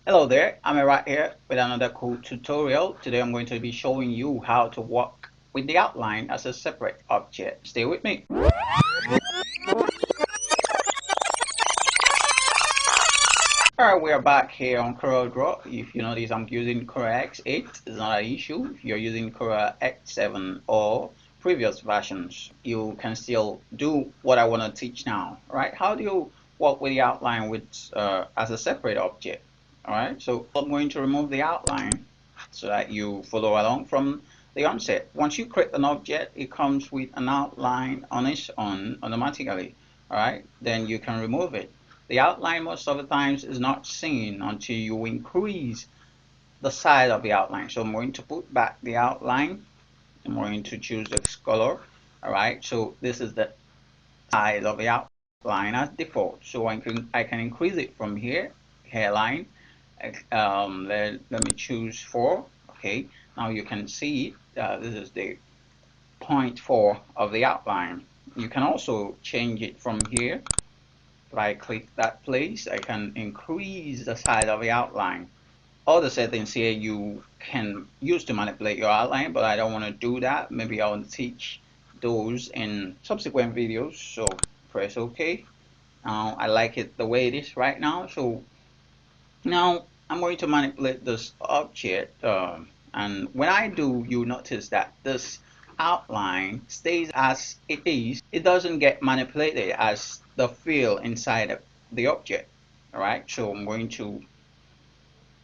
Hello there, I'm right here with another cool tutorial. Today I'm going to be showing you how to work with the outline as a separate object. Stay with me. Alright, we are back here on Coreldraw. If you notice, I'm using Corel X8. It's not an issue. If you're using Corel X7 or previous versions, you can still do what I want to teach now. Right? How do you work with the outline with as a separate object? Alright, so I'm going to remove the outline so that you follow along from the onset. Once you create an object, it comes with an outline on its own automatically. Alright, then you can remove it. The outline most of the times is not seen until you increase the size of the outline. So I'm going to put back the outline. I'm going to choose the color. Alright, so this is the size of the outline as default. So I can increase it from here, hairline. Let me choose 4. Okay, now you can see this is the point 4 of the outline. You can also change it from here. If I click that place, I can increase the size of the outline. All the settings here you can use to manipulate your outline, but I don't want to do that. Maybe I'll teach those in subsequent videos. So press OK. Now I like it the way it is right now. So now I'm going to manipulate this object, and when I do, you notice that this outline stays as it is. It doesn't get manipulated as the fill inside of the object. Alright, so I'm going to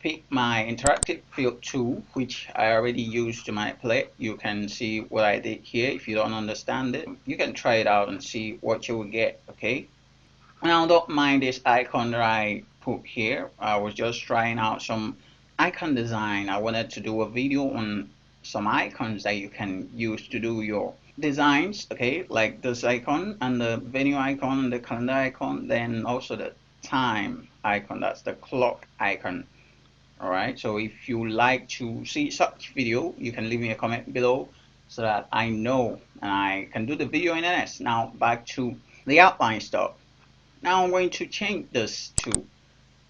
pick my interactive field tool, which I already used to manipulate. You can see what I did here. If you don't understand it, you can try it out and see what you will get. Okay, now don't mind this icon that I put here. I was just trying out some icon design. I wanted to do a video on some icons that you can use to do your designs, okay, like this icon and the venue icon and the calendar icon, then also the time icon, that's the clock icon. Alright, so if you like to see such video, you can leave me a comment below so that I know and I can do the video in earnest. Now back to the outline stuff. Now I'm going to change this to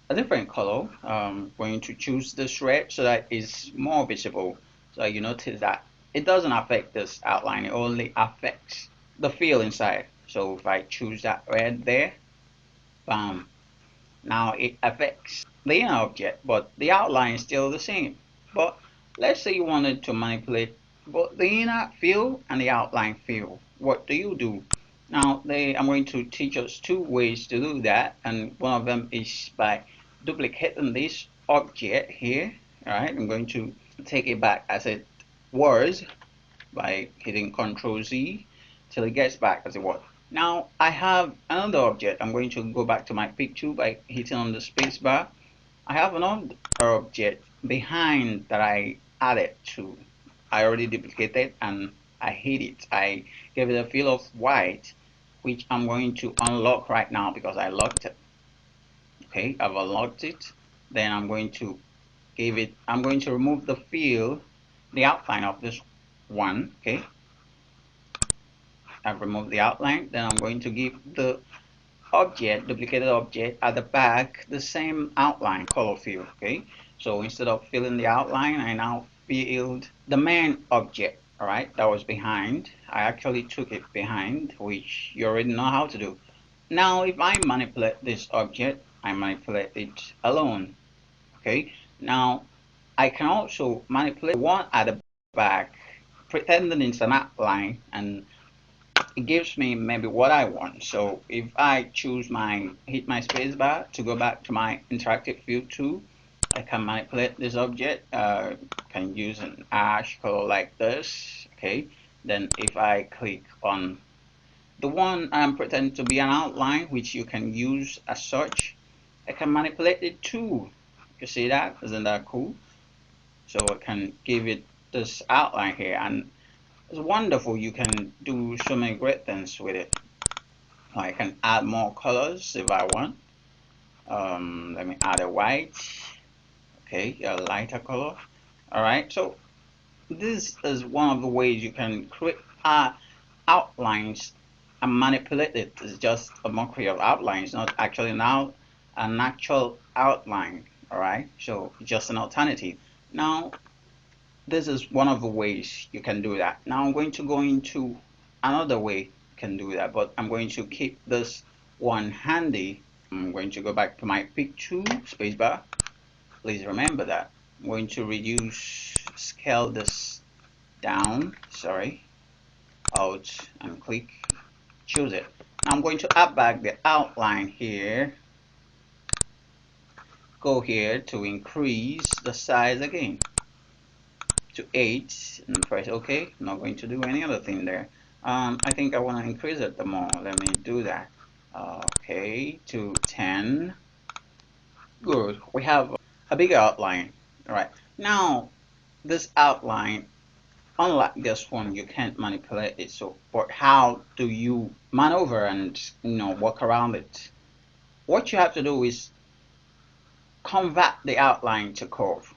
a different color. I'm going to choose this red so that it's more visible. So you notice that it doesn't affect this outline, it only affects the fill inside. So if I choose that red there, bam, now it affects the inner object, but the outline is still the same. But let's say you wanted to manipulate both the inner fill and the outline fill. What do you do? Now I'm going to teach us 2 ways to do that, and one of them is by duplicating this object here. Alright, I'm going to take it back as it was by hitting Ctrl Z till it gets back as it was. Now I have another object. I'm going to go back to my picture by hitting on the space bar. I have another object behind that I added to. I already duplicated and I hid it. I gave it a fill of white, which I'm going to unlock right now because I locked it. Okay, I've unlocked it. Then I'm going to remove the fill, the outline of this one. Okay, I've removed the outline. Then I'm going to give the object, duplicated object at the back, the same outline color fill. Okay, so instead of filling the outline, I now filled the main object. All right, that was behind. I actually took it behind, which you already know how to do. Now if I manipulate this object, I manipulate it alone. Okay, now I can also manipulate one at the back, pretending it's an outline, and it gives me maybe what I want. So if I hit my spacebar to go back to my interactive field tool, I can manipulate this object. Can use an ash color like this. Okay, then if I click on the one I'm pretending to be an outline, which you can use as such, I can manipulate it too. You see that? Isn't that cool? So I can give it this outline here, and it's wonderful. You can do so many great things with it. I can add more colors if I want. Let me add a white. Okay, a lighter color. Alright, so this is one of the ways you can create outlines and manipulate it. It's just a mockery of outlines, not actually now an actual outline. Alright, so just an alternative. Now this is one of the ways you can do that. Now I'm going to go into another way you can do that, but I'm going to keep this one handy. I'm going to go back to my pick tool, spacebar. Please remember that. I'm going to scale this down, sorry, out and click, choose it. Now I'm going to add back the outline here. Go here to increase the size again to 8 and press OK. I'm not going to do any other thing there. I think I want to increase it the more. Let me do that. Okay, to 10. Good. We have a bigger outline. All right. Now this outline, unlike this one, you can't manipulate it. So, but how do you maneuver and work around it? What you have to do is convert the outline to curve.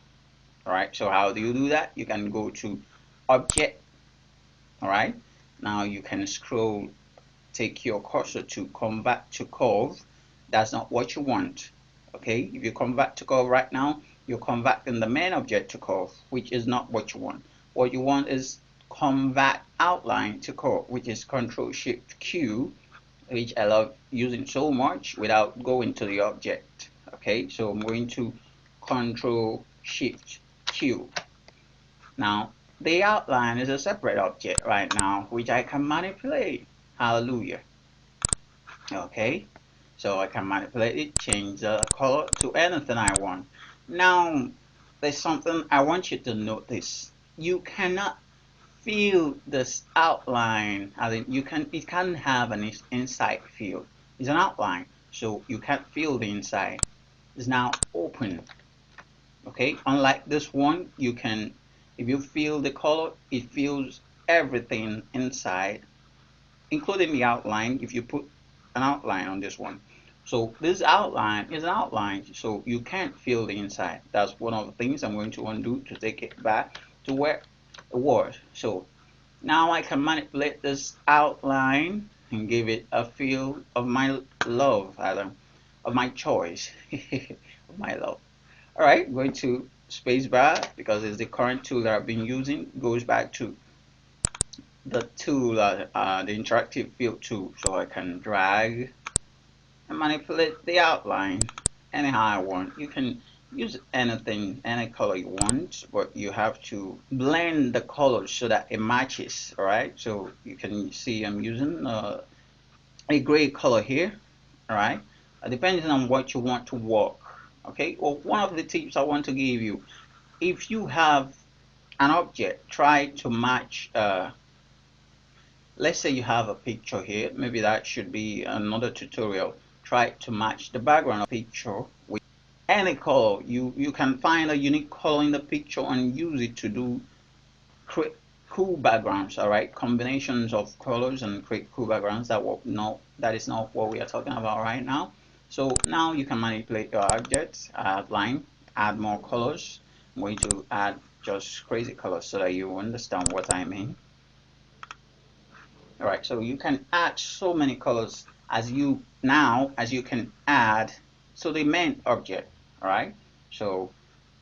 Alright, so how do you do that? You can go to object. Alright, now you can scroll, take your cursor to convert to curve. That's not what you want. Okay, if you convert to curve right now, you're converting the main object to curve, which is not what you want. What you want is convert outline to curve, which is Control Shift Q, which I love using so much without going to the object. Okay, so I'm going to Control Shift Q. Now the outline is a separate object right now, which I can manipulate. Hallelujah. Okay, so I can manipulate it, change the color to anything I want. Now there's something I want you to notice. You cannot feel this outline. It can have an inside field. It's an outline, so you can't feel the inside. It's now open. Okay, unlike this one, you can, if you feel the color, it feels everything inside, including the outline. If you put an outline on this one, so this outline is an outline, so you can't feel the inside. That's one of the things I'm going to undo to take it back to where it was. So now I can manipulate this outline and give it a feel of my love, of my choice, of my love. Alright, going to spacebar because it's the current tool that I've been using. Goes back to the tool, the interactive field tool, so I can drag and manipulate the outline anyhow I want. You can use anything, any color you want, but you have to blend the colors so that it matches. Alright, so you can see I'm using a gray color here. Alright, depending on what you want to work. Okay, well, one of the tips I want to give you, if you have an object, try to match, let's say you have a picture here, maybe that should be another tutorial. Try to match the background of the picture with any color. You can find a unique color in the picture and use it to do create cool backgrounds. All right, combinations of colors and create cool backgrounds. That is not what we are talking about right now. So now you can manipulate your objects, outline, add more colors. I'm going to add just crazy colors so that you understand what I mean. Alright, so you can add so many colors as you can add to the main object. Alright, so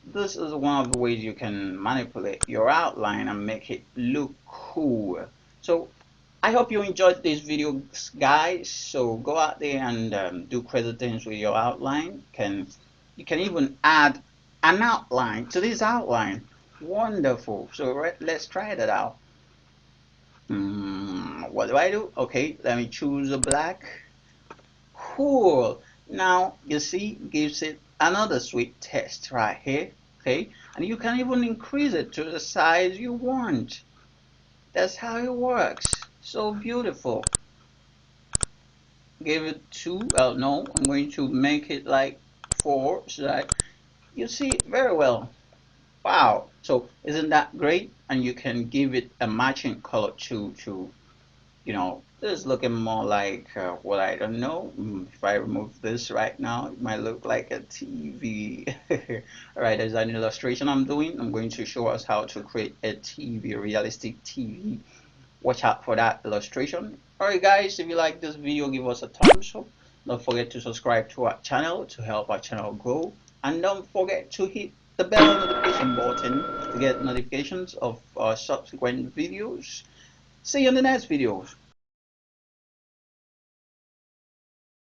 this is one of the ways you can manipulate your outline and make it look cool. So I hope you enjoyed this video, guys. So go out there and do crazy things with your outline. You can even add an outline to this outline. Wonderful. So let's try that out. What do I do? Okay, let me choose a black. Cool. Now you see, gives it another sweet test right here. Okay, and you can even increase it to the size you want. That's how it works. So beautiful. Give it 2. No, I'm going to make it like 4 so that you see it very well. Wow, so isn't that great? And you can give it a matching color to this is looking more like what I don't know. If I remove this right now, it might look like a TV. Alright, there's an illustration I'm doing. I'm going to show us how to create a TV, a realistic TV. Watch out for that illustration. Alright guys, if you like this video, give us a thumbs up. Don't forget to subscribe to our channel to help our channel grow. And don't forget to hit the bell notification button to get notifications of subsequent videos. See you in the next videos.